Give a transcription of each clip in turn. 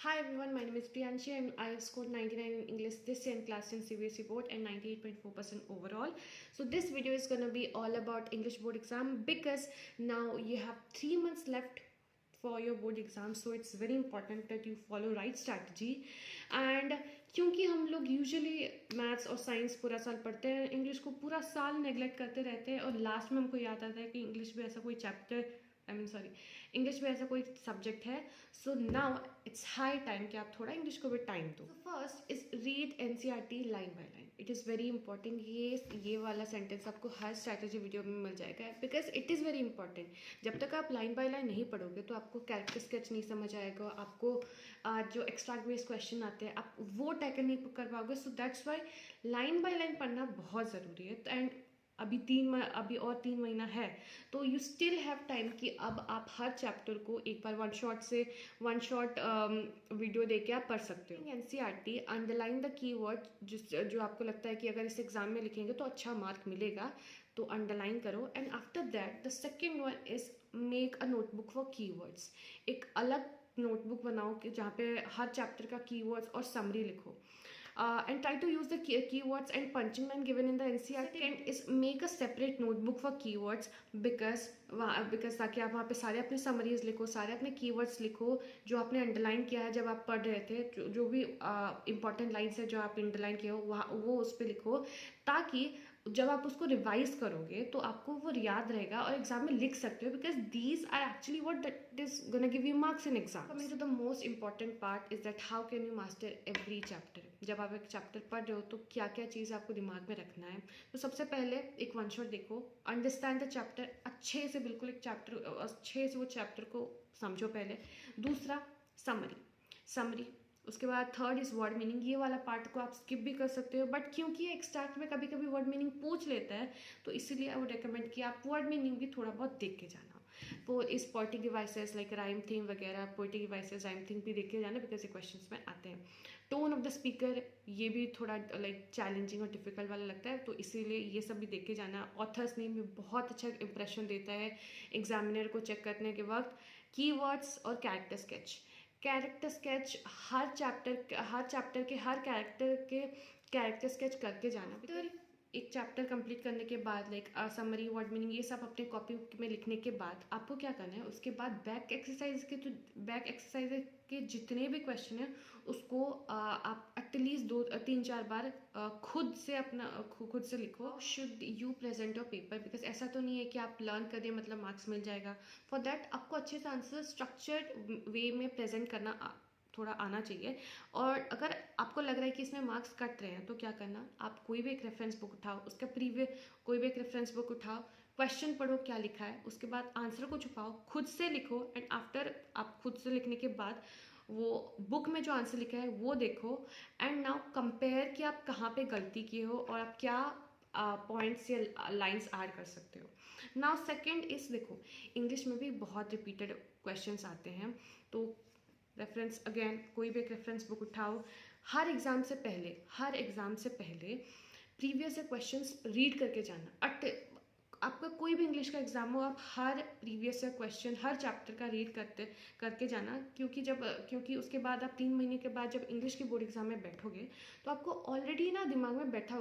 Hi everyone, my name is Priyanshi and I have scored 99 in English this year in class 10 CBSE board and 98.4% overall. So this video is going to be all about English board exam because now you have 3 months left for your board exam, so it's very important that you follow right strategy. And क्योंकि हम लोग usually maths और science पूरा साल पढ़ते हैं, English को पूरा साल नेगलेक्ट करते रहते हैं और लास्ट में हमको याद आता है कि इंग्लिश में ऐसा कोई चैप्टर इंग्लिश में ऐसा कोई सब्जेक्ट है. So now it's high time कि आप थोड़ा इंग्लिश को भी टाइम दो. First is read NCERT line by line. It is very important. ये वाला सेंटेंस आपको हर स्ट्रैटेजी वीडियो में मिल जाएगा because it is very important. जब तक आप लाइन बाय लाइन नहीं पढ़ोगे तो आपको कैरेक्टर स्केच नहीं समझ आएगा, आपको जो एक्स्ट्रा बेस्ड क्वेश्चन आते हैं आप वो टैकल नहीं कर पाओगे. So that's why line by line पढ़ना बहुत ज़रूरी है. एंड अभी और 3 महीना है तो यू स्टिल हैव टाइम कि अब आप हर चैप्टर को एक बार वन शॉट वीडियो देके आप पढ़ सकते हो. एनसीईआरटी अंडरलाइन द कीवर्ड जो आपको लगता है कि अगर इस एग्जाम में लिखेंगे तो अच्छा मार्क मिलेगा तो अंडरलाइन करो. And after that the second one is make a notebook for keywords. एक अलग नोटबुक बनाओ कि जहाँ पे हर चैप्टर का कीवर्ड्स और समरी लिखो. And try to use the keywords and punching line given in the NCERT. Second is make a separate notebook for keywords because ताकि आप वहाँ पे सारे अपने समरीज लिखो, सारे अपने कीवर्ड्स लिखो जो आपने अंडरलाइन किया है जब आप पढ़ रहे थे. जो भी इंपॉर्टेंट लाइन्स है जो आप अंडरलाइन किए हो वो उस पर लिखो ताकि जब आप उसको रिवाइज करोगे तो आपको वो याद रहेगा और एग्जाम में लिख सकते हो because these are actually what that is gonna give you marks in exam. Coming to the most important part is that how can you master every chapter. जब आप एक चैप्टर पढ़ रहे हो तो क्या क्या चीज़ आपको दिमाग में रखना है. तो सबसे पहले एक वन शॉट देखो, अंडरस्टैंड द चैप्टर अच्छे से, बिल्कुल एक चैप्टर अच्छे से वो चैप्टर को समझो पहले. दूसरा समरी. उसके बाद थर्ड इज़ वर्ड मीनिंग. ये वाला पार्ट को आप स्किप भी कर सकते हो बट क्योंकि एक्सट्रैक्ट में कभी कभी वर्ड मीनिंग पूछ लेता है तो इसीलिए आई वुड रिकमेंड कि आप वर्ड मीनिंग भी थोड़ा बहुत देख के जाना. वो इस poetic devices like rhyme thing वगैरह, पोएटिक डिवाइसेस राइम थिंग भी देख के जाना बिकॉज ये क्वेश्चंस में आते हैं. टोन ऑफ द स्पीकर ये भी थोड़ा लाइक चैलेंजिंग और डिफिकल्ट वाला लगता है तो इसीलिए ये सब भी देख के जाना. ऑथर्स नेम में बहुत अच्छा इंप्रेशन देता है एग्जामिनर को चेक करने के वक्त. कीवर्ड्स और कैरेक्टर स्केच हर चैप्टर के हर कैरेक्टर स्केच करके जाना. तो एक चैप्टर कंप्लीट करने के बाद लाइक समरी, वर्ड मीनिंग ये सब अपने कॉपी में लिखने के बाद आपको क्या करना है, उसके बाद बैक एक्सरसाइज के जितने भी क्वेश्चन हैं उसको आप एटलीस्ट 2-3-4 बार खुद से लिखो. Should you present your paper because ऐसा तो नहीं है कि आप लर्न कर दिए मतलब मार्क्स मिल जाएगा. फॉर दैट आपको अच्छे से आंसर स्ट्रक्चर्ड वे में प्रेजेंट करना थोड़ा आना चाहिए. और अगर आपको लग रहा है कि इसमें मार्क्स कट रहे हैं तो क्या करना, आप कोई भी एक रेफरेंस बुक उठाओ, उसका कोई भी एक रेफरेंस बुक उठाओ, क्वेश्चन पढ़ो क्या लिखा है, उसके बाद आंसर को छुपाओ, खुद से लिखो. एंड आफ्टर आप खुद से लिखने के बाद वो बुक में जो आंसर लिखा है वो देखो. एंड नाउ कंपेयर कि आप कहाँ पे गलती किए हो और आप क्या पॉइंट्स या लाइंस ऐड कर सकते हो. नाउ सेकेंड इज देखो, इंग्लिश में भी बहुत रिपीटेड क्वेश्चंस आते हैं तो रेफरेंस अगेन कोई भी एक रेफरेंस बुक उठाओ. हर एग्ज़ाम से पहले प्रीवियस क्वेश्चंस रीड करके जाना. आपका कोई भी इंग्लिश का एग्जाम हो आप हर प्रीवियस क्वेश्चन हर चैप्टर का रीड करके जाना क्योंकि उसके बाद आप 3 महीने के बाद जब इंग्लिश की बोर्ड एग्जाम में बैठोगे तो आपको ऑलरेडी ना दिमाग में बैठा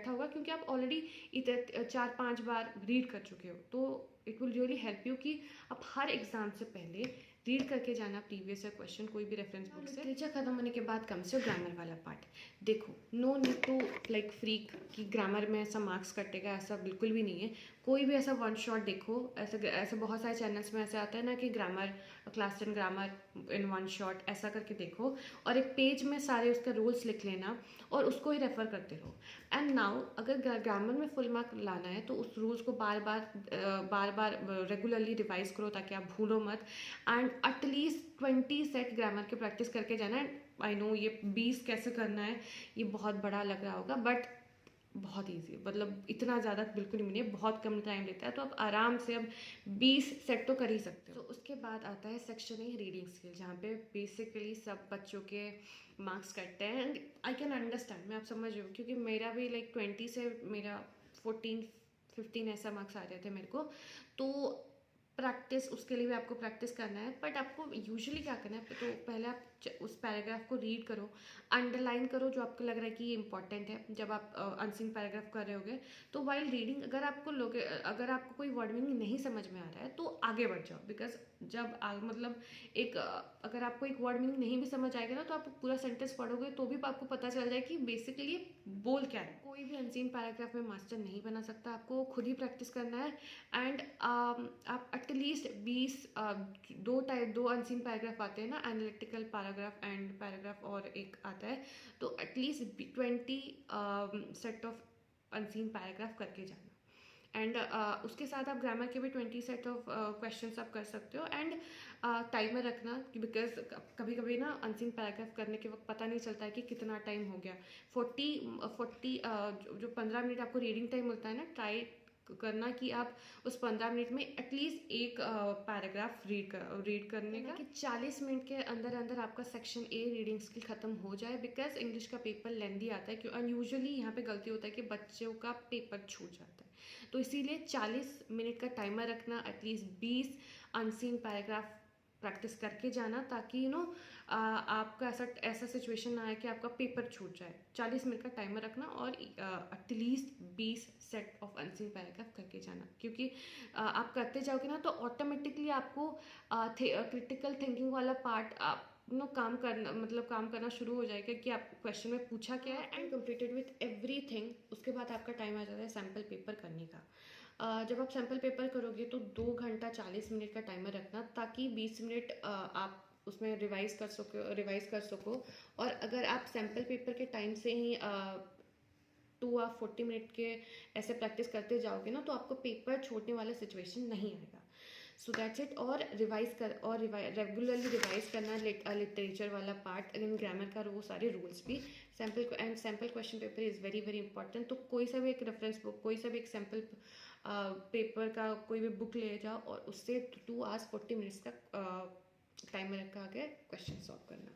होगा क्योंकि आप ऑलरेडी 4-5 बार रीड कर चुके हो. तो it will really help you कि आप हर एग्जाम से पहले रीड करके जाना प्रीवियस क्वेश्चन कोई भी रेफरेंस बुक से. लिटरेचर खत्म होने के बाद कम से ग्रामर वाला पार्ट देखो. No need to like freak कि ग्रामर में ऐसा मार्क्स कटेगा, ऐसा बिल्कुल भी नहीं है. कोई भी ऐसा वन शॉट देखो. ऐसे बहुत सारे चैनल्स में ऐसे आता है ना कि grammar class 10 grammar in one shot ऐसा करके देखो और एक पेज में सारे उसका रूल्स लिख लेना और उसको ही रेफर करते रहो. एंड नाउ अगर ग्रामर में फुल मार्क लाना है तो उस रूल्स को बार बार रेगुलरली रिवाइज करो ताकि आप भूलो मत. एंड एटलीस्ट 20 सेट ग्रामर के प्रैक्टिस करके जाना है. आई नो ये 20 कैसे करना है ये बहुत बड़ा लग रहा होगा बट बहुत ईजी है. मतलब इतना ज़्यादा बिल्कुल नहीं है, बहुत कम टाइम लेता है तो आप आराम से अब 20 सेट तो कर ही सकते हो. तो उसके बाद आता है सेक्शन ए रीडिंग स्किल जहाँ पे बेसिकली सब बच्चों के मार्क्स कटते हैं. एंड आई कैन अंडरस्टैंड, मैं आप समझ रही हूँ क्योंकि मेरा भी लाइक 20 से मेरा 14-15 ऐसा मार्क्स आ रहे थे मेरे को. तो प्रैक्टिस उसके लिए भी आपको प्रैक्टिस करना है बट आपको यूजुअली क्या करना है तो पहले आप उस पैराग्राफ को रीड करो, अंडरलाइन करो जो आपको लग रहा है कि ये इंपॉर्टेंट है जब आप अनसीन पैराग्राफ कर रहे होगे। तो वाइल रीडिंग अगर आपको कोई वर्ड मीनिंग नहीं समझ में आ रहा है तो आगे बढ़ जाओ, बिकॉज जब मतलब अगर आपको एक वर्ड मीनिंग नहीं भी समझ आएगा ना, तो आप पूरा सेंटेंस पढ़ोगे तो भी आपको पता चल जाए कि बेसिकली बोल क्या है। कोई भी अनसीन पैराग्राफ में मास्टर नहीं बना सकता, आपको खुद ही प्रैक्टिस करना है। एंड आप एटलीस्ट 20 दो अनसीन पैराग्राफ आते हैं ना, एनालिटिकल पैराग्राफ एंड पैराग्राफ, और एक आता है, तो at least 20 set of unseen paragraph करके जाना। एंड उसके साथ आप ग्रामर के भी 20 सेट ऑफ क्वेश्चन आप कर सकते हो। एंड टाइमर रखना, बिकॉज कभी कभी ना अनसीन पैराग्राफ करने के वक्त पता नहीं चलता है कि कितना टाइम हो गया। 40 जो 15 मिनट आपको रीडिंग टाइम मिलता है ना, ट्राई करना कि आप उस 15 मिनट में एटलीस्ट एक पैराग्राफ रीड करने का, कि 40 मिनट के अंदर अंदर आपका सेक्शन ए रीडिंग स्किल खत्म हो जाए, बिकॉज इंग्लिश का पेपर लेंदी आता है। क्यों अनयूजुअली यहाँ पे गलती होता है कि बच्चों का पेपर छूट जाता है, तो इसीलिए 40 मिनट का टाइमर रखना, एटलीस्ट 20 अनसीन पैराग्राफ प्रैक्टिस करके जाना, ताकि आपका ऐसा सिचुएशन ना आए कि आपका पेपर छूट जाए। 40 मिनट का टाइमर रखना और at least 20 set of unseen paragraph करके जाना, क्योंकि आप करते जाओगे ना तो ऑटोमेटिकली आपको क्रिटिकल थिंकिंग वाला पार्ट काम करना शुरू हो जाएगा कि आप क्वेश्चन में पूछा क्या है, एंड कंप्लीटेड विथ एवरीथिंग। उसके बाद आपका टाइम आ जाता है सैम्पल पेपर करने का। जब आप सैम्पल पेपर करोगे तो 2 घंटा 40 मिनट का टाइमर रखना, ताकि 20 मिनट आप उसमें रिवाइज कर सको। और अगर आप सैम्पल पेपर के टाइम से ही 2 या 40 मिनट के ऐसे प्रैक्टिस करते जाओगे ना, तो आपको पेपर छोड़ने वाला सिचुएशन नहीं आएगा। So that's it. और रेगुलरली रिवाइज करना लिटरेचर वाला पार्ट, एंड ग्रामर का वो सारे रूल्स भी। Sample question paper is very very important. तो कोई सा भी एक रेफरेंस बुक, कोई सा भी एक सैम्पल पेपर का कोई भी बुक ले जाओ और उससे 2 hours 40 minutes तक टाइमर रखा आगे क्वेश्चन सॉल्व करना।